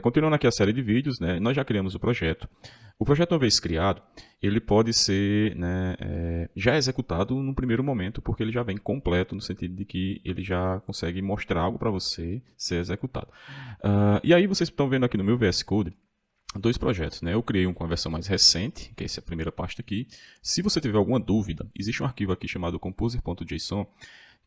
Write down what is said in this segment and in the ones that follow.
Continuando aqui a série de vídeos, né, nós já criamos o projeto. O projeto, uma vez criado, ele pode ser, né, já executado no primeiro momento, porque ele já vem completo, no sentido de que ele já consegue mostrar algo para você ser executado. E aí vocês estão vendo aqui no meu VS Code dois projetos, né? Eu criei um com a versão mais recente, que é essa primeira pasta aqui. Se você tiver alguma dúvida, existe um arquivo aqui chamado composer.json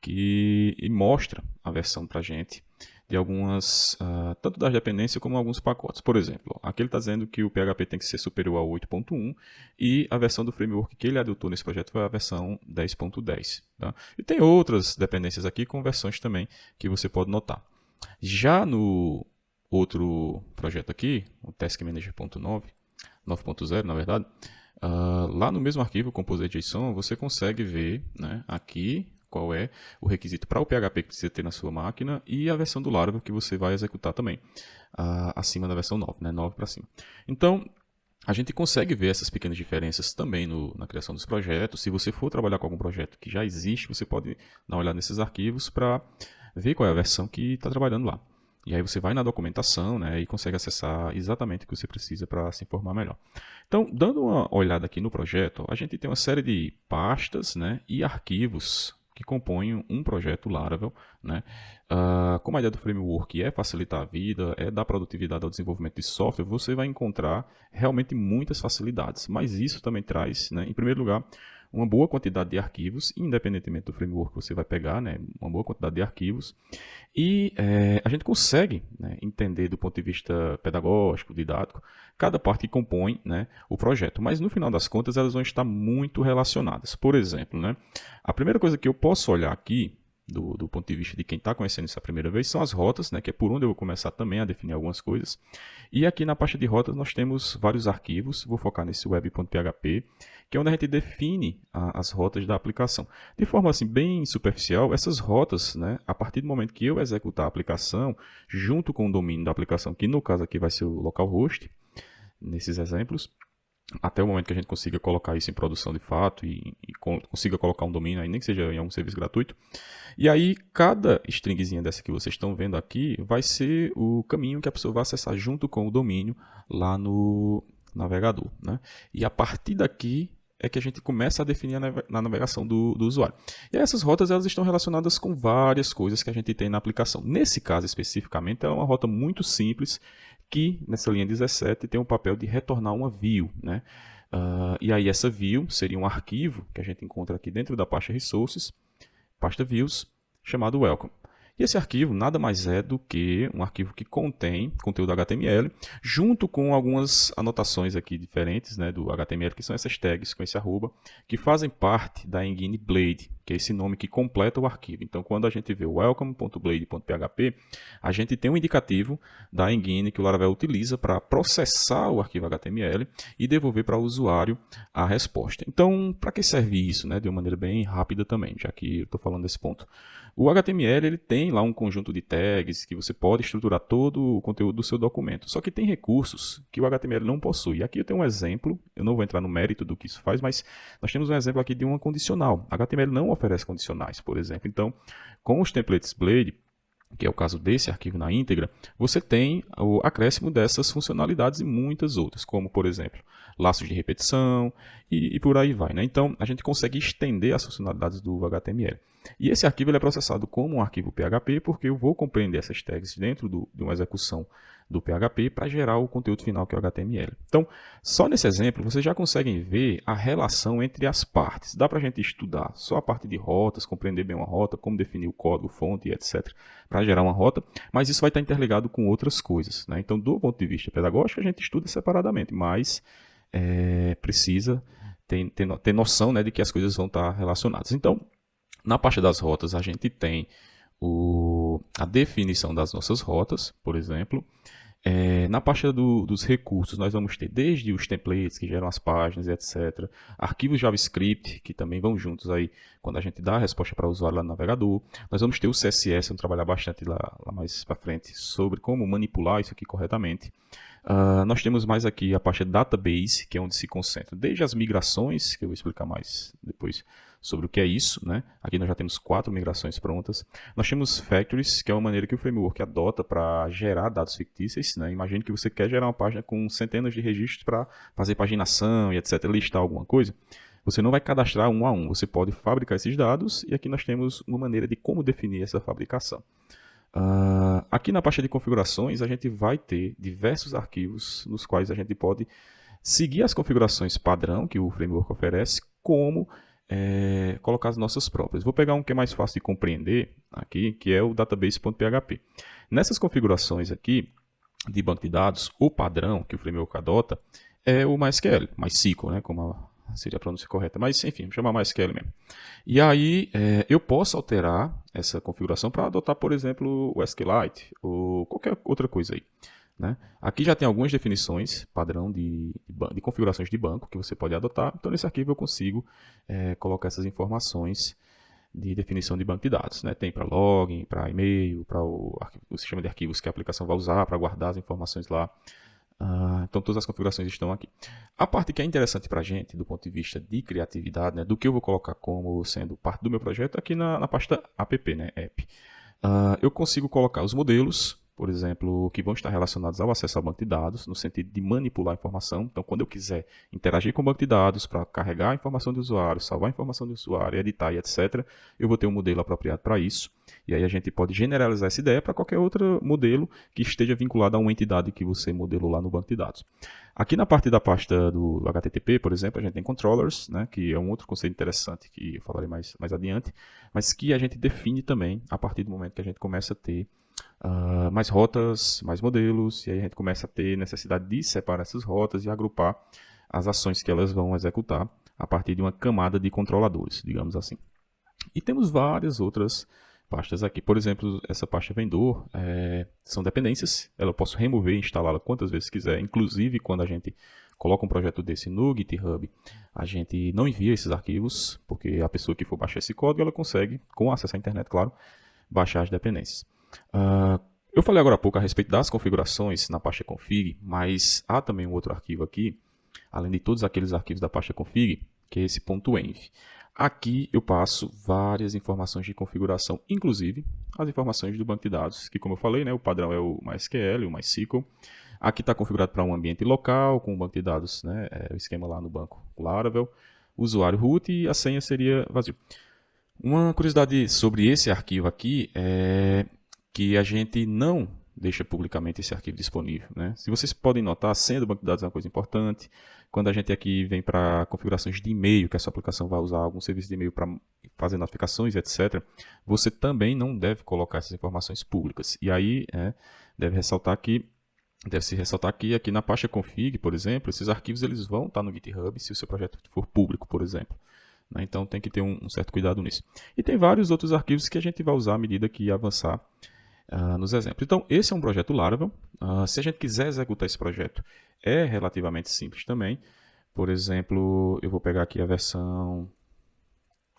que mostra a versão para a gente de algumas, tanto das dependências como alguns pacotes. Por exemplo, aqui ele está dizendo que o PHP tem que ser superior ao 8.1 e a versão do framework que ele adotou nesse projeto foi a versão 10.10. Tá? E tem outras dependências aqui com versões também que você pode notar. Já no outro projeto aqui, o Task Manager.9, 9.0 na verdade, lá no mesmo arquivo, Composer.json, você consegue ver, né, aqui qual é o requisito para o PHP que precisa ter na sua máquina e a versão do Laravel que você vai executar também, acima da versão 9, né, 9 para cima. Então, a gente consegue ver essas pequenas diferenças também na criação dos projetos. Se você for trabalhar com algum projeto que já existe, você pode dar uma olhada nesses arquivos para ver qual é a versão que está trabalhando lá. E aí você vai na documentação, né, e consegue acessar exatamente o que você precisa para se informar melhor. Então, dando uma olhada aqui no projeto, a gente tem uma série de pastas, né, e arquivos que compõem um projeto Laravel, né? Como a ideia do framework é facilitar a vida, é dar produtividade ao desenvolvimento de software, você vai encontrar realmente muitas facilidades. Mas isso também traz, né, em primeiro lugar, uma boa quantidade de arquivos, independentemente do framework que você vai pegar, né, uma boa quantidade de arquivos. E a gente consegue, né, entender do ponto de vista pedagógico, didático, cada parte que compõe, né, o projeto. Mas no final das contas elas vão estar muito relacionadas. Por exemplo, né, a primeira coisa que eu posso olhar aqui, do ponto de vista de quem está conhecendo isso a primeira vez, são as rotas, né, que é por onde eu vou começar também a definir algumas coisas. E aqui na pasta de rotas nós temos vários arquivos, vou focar nesse web.php, que é onde a gente define as rotas da aplicação. De forma assim, bem superficial, essas rotas, né, a partir do momento que eu executar a aplicação, junto com o domínio da aplicação, que no caso aqui vai ser o localhost, nesses exemplos, até o momento que a gente consiga colocar isso em produção de fato e consiga colocar um domínio aí, nem que seja em algum serviço gratuito. E aí, cada stringzinha dessa que vocês estão vendo aqui vai ser o caminho que a pessoa vai acessar junto com o domínio lá no navegador, né? E a partir daqui é que a gente começa a definir na navegação do usuário. E aí, essas rotas elas estão relacionadas com várias coisas que a gente tem na aplicação. Nesse caso especificamente, é uma rota muito simples que, nessa linha 17, tem o papel de retornar uma view, né? E aí essa view seria um arquivo que a gente encontra aqui dentro da pasta Resources, pasta Views, chamado Welcome. E esse arquivo nada mais é do que um arquivo que contém conteúdo HTML, junto com algumas anotações aqui diferentes, né, do HTML, que são essas tags com esse arroba, que fazem parte da engine Blade, que é esse nome que completa o arquivo. Então, quando a gente vê welcome.blade.php, a gente tem um indicativo da engine que o Laravel utiliza para processar o arquivo HTML e devolver para o usuário a resposta. Então, para que serve isso, né, de uma maneira bem rápida também, já que eu estou falando desse ponto. O HTML ele tem lá um conjunto de tags que você pode estruturar todo o conteúdo do seu documento. Só que tem recursos que o HTML não possui. Aqui eu tenho um exemplo, eu não vou entrar no mérito do que isso faz, mas nós temos um exemplo aqui de uma condicional. HTML não oferece condicionais, por exemplo. Então, com os templates Blade, que é o caso desse arquivo na íntegra, você tem o acréscimo dessas funcionalidades e muitas outras, como, por exemplo, laços de repetição e por aí vai, né? Então, a gente consegue estender as funcionalidades do HTML. E esse arquivo ele é processado como um arquivo PHP, porque eu vou compreender essas tags dentro de uma execução do PHP para gerar o conteúdo final que é o HTML. Então, só nesse exemplo, vocês já conseguem ver a relação entre as partes. Dá para a gente estudar só a parte de rotas, compreender bem uma rota, como definir o código, fonte, etc., para gerar uma rota, mas isso vai estar interligado com outras coisas, né? Então, do ponto de vista pedagógico, a gente estuda separadamente, mas precisa ter noção, né, de que as coisas vão estar relacionadas. Então, na parte das rotas, a gente tem a definição das nossas rotas, por exemplo. Na pasta dos recursos, nós vamos ter desde os templates que geram as páginas, etc. Arquivos JavaScript, que também vão juntos aí quando a gente dá a resposta para o usuário lá no navegador. Nós vamos ter o CSS, vamos trabalhar bastante lá mais para frente sobre como manipular isso aqui corretamente. Nós temos mais aqui a pasta Database, que é onde se concentra desde as migrações, que eu vou explicar mais depois sobre o que é isso, né? Aqui nós já temos 4 migrações prontas. Nós temos Factories, que é uma maneira que o framework adota para gerar dados fictícios, né? Imagine que você quer gerar uma página com centenas de registros para fazer paginação e etc, listar alguma coisa. Você não vai cadastrar um a um, você pode fabricar esses dados e aqui nós temos uma maneira de como definir essa fabricação. Aqui na pasta de configurações a gente vai ter diversos arquivos nos quais a gente pode seguir as configurações padrão que o framework oferece, como colocar as nossas próprias. Vou pegar um que é mais fácil de compreender aqui, que é o database.php. Nessas configurações aqui de banco de dados, o padrão que o framework adota é o MySQL, MySQL, né, como seria a pronúncia correta, mas enfim, vou chamar MySQL mesmo. E aí eu posso alterar essa configuração para adotar, por exemplo, o SQLite ou qualquer outra coisa aí. Né? Aqui já tem algumas definições padrão de configurações de banco que você pode adotar. Então, nesse arquivo eu consigo colocar essas informações de definição de banco de dados. Né? Tem para login, para e-mail, para o sistema de arquivos que a aplicação vai usar para guardar as informações lá. Então, todas as configurações estão aqui. A parte que é interessante para a gente, do ponto de vista de criatividade, né, do que eu vou colocar como sendo parte do meu projeto, aqui na pasta app, né, app. Eu consigo colocar os modelos, por exemplo, que vão estar relacionados ao acesso ao banco de dados, no sentido de manipular a informação. Então, quando eu quiser interagir com o banco de dados para carregar a informação do usuário, salvar a informação do usuário, editar e etc., eu vou ter um modelo apropriado para isso. E aí a gente pode generalizar essa ideia para qualquer outro modelo que esteja vinculado a uma entidade que você modelou lá no banco de dados. Aqui na parte da pasta do HTTP, por exemplo, a gente tem controllers, né, que é um outro conceito interessante que eu falarei mais adiante, mas que a gente define também a partir do momento que a gente começa a ter mais rotas, mais modelos, e aí a gente começa a ter necessidade de separar essas rotas e agrupar as ações que elas vão executar a partir de uma camada de controladores, digamos assim. E temos várias outras pastas aqui. Por exemplo, essa pasta vendor são dependências. Eu posso remover e instalá-la quantas vezes quiser. Inclusive, quando a gente coloca um projeto desse no GitHub, a gente não envia esses arquivos, porque a pessoa que for baixar esse código, ela consegue, com acesso à internet, claro, baixar as dependências. Eu falei agora há pouco a respeito das configurações na pasta config, mas há também um outro arquivo aqui, além de todos aqueles arquivos da pasta config, que é esse .env. Aqui eu passo várias informações de configuração, inclusive as informações do banco de dados, que como eu falei, né, o padrão é o MySQL, o MySQL. Aqui está configurado para um ambiente local, com o banco de dados, né, o esquema lá no banco Laravel, usuário root e a senha seria vazio. Uma curiosidade sobre esse arquivo aqui é que a gente não deixa publicamente esse arquivo disponível. Né? Se vocês podem notar, a senha do banco de dados é uma coisa importante. Quando a gente aqui vem para configurações de e-mail, que a sua aplicação vai usar algum serviço de e-mail para fazer notificações, etc., você também não deve colocar essas informações públicas. E aí deve-se ressaltar que aqui na pasta config, por exemplo, esses arquivos eles vão estar no GitHub se o seu projeto for público, por exemplo. Então tem que ter um certo cuidado nisso. E tem vários outros arquivos que a gente vai usar à medida que avançar nos exemplos. Então, esse é um projeto Laravel. Se a gente quiser executar esse projeto, é relativamente simples também. Por exemplo, eu vou pegar aqui a versão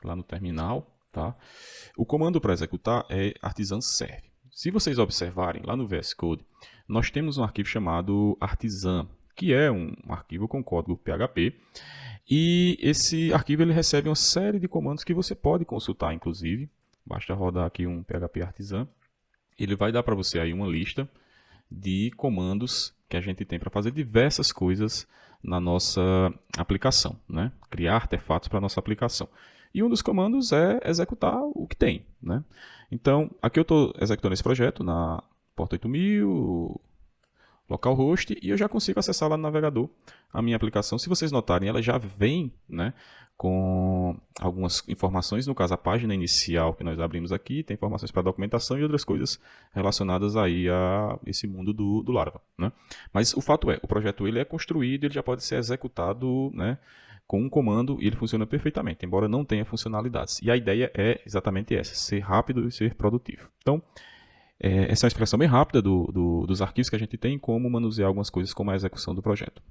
lá no terminal. Tá? O comando para executar é artisan serve. Se vocês observarem lá no VS Code, nós temos um arquivo chamado artisan, que é um arquivo com código PHP. E esse arquivo ele recebe uma série de comandos que você pode consultar, inclusive. Basta rodar aqui um PHP artisan. Ele vai dar para você aí uma lista de comandos que a gente tem para fazer diversas coisas na nossa aplicação, né? Criar artefatos para a nossa aplicação. E um dos comandos é executar o que tem, né? Então, aqui eu estou executando esse projeto na porta 8000, localhost, e eu já consigo acessar lá no navegador a minha aplicação. Se vocês notarem, ela já vem, né, com algumas informações, no caso a página inicial que nós abrimos aqui, tem informações para documentação e outras coisas relacionadas aí a esse mundo do Laravel. Né? Mas o fato é, o projeto ele é construído, ele já pode ser executado, né, com um comando e ele funciona perfeitamente, embora não tenha funcionalidades. E a ideia é exatamente essa, ser rápido e ser produtivo. Então, essa é uma expressão bem rápida dos arquivos que a gente tem, como manusear algumas coisas como a execução do projeto.